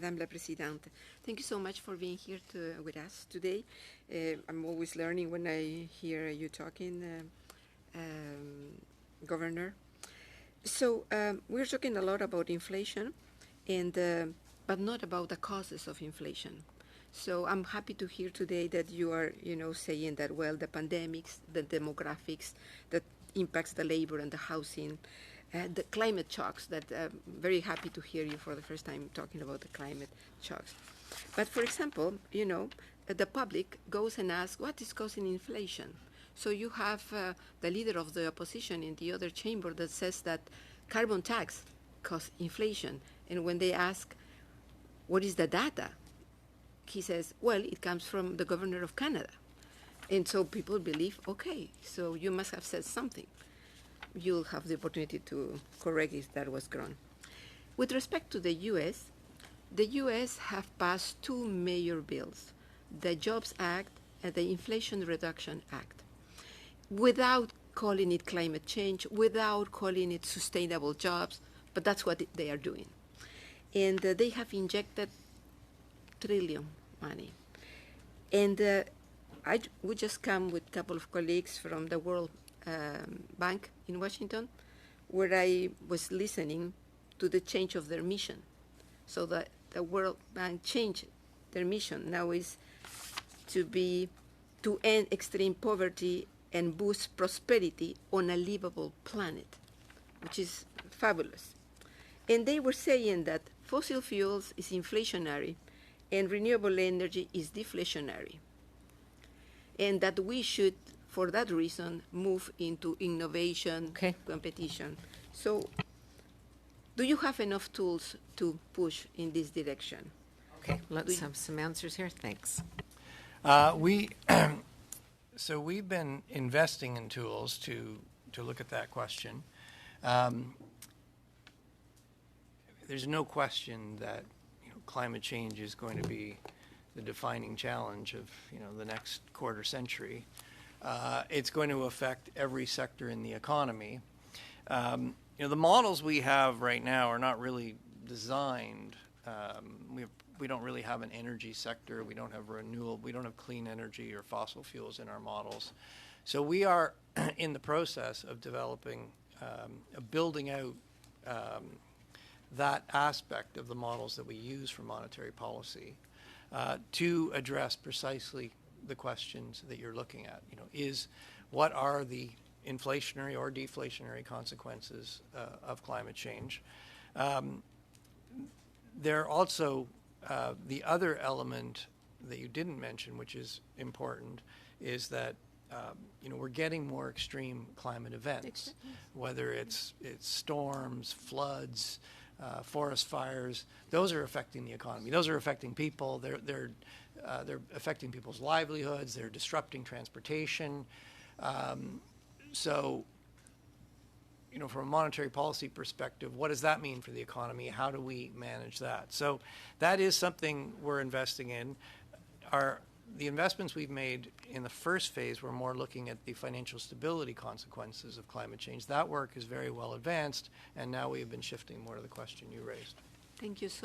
Madame la Présidente. Thank you so much for being here with us today. I'm always learning when I hear you talking, Governor. So we're talking a lot about inflation, but not about the causes of inflation. So I'm happy to hear today that you are, saying that, well, the pandemics, the demographics that impacts the labor and the housing, the climate shocks, that very happy to hear you for the first time talking about the climate shocks. But for example, the public goes and asks, what is causing inflation? So you have the leader of the opposition in the other chamber that says that carbon tax causes inflation. And when they ask, what is the data? He says, well, it comes from the governor of Canada. And so people believe, okay, so you must have said something. You'll have the opportunity to correct if that was wrong. With respect to the U.S. have passed two major bills, the Jobs Act and the Inflation Reduction Act, without calling it climate change, without calling it sustainable jobs, but that's what they are doing. And they have injected trillion money. And we just come with a couple of colleagues from the World Bank in Washington, where I was listening to the change of their mission. So the World Bank changed their mission. Now is to end extreme poverty and boost prosperity on a livable planet, which is fabulous. And they were saying that fossil fuels is inflationary and renewable energy is deflationary. And that we should, for that reason, move into innovation, competition. So do you have enough tools to push in this direction? Okay, let's have some answers here. Thanks. So we've been investing in tools to look at that question. There's no question that climate change is going to be the defining challenge of the next quarter century. It's going to affect every sector in the economy. The models we have right now are not really designed. We don't really have an energy sector. We don't have renewable. We don't have clean energy or fossil fuels in our models. So we are in the process of developing, building out that aspect of the models that we use for monetary policy to address precisely the questions that you're looking at. What are the inflationary or deflationary consequences of climate change? There are also the other element that you didn't mention, which is important, is that we're getting more extreme climate events, whether it's storms, floods, forest fires. Those are affecting the economy. Those are affecting people. They're affecting people's livelihoods. They're disrupting transportation. So, from a monetary policy perspective, what does that mean for the economy? How do we manage that? So that is something we're investing in. The investments we've made in the first phase were more looking at the financial stability consequences of climate change. That work is very well advanced, and now we have been shifting more to the question you raised. Thank you so much.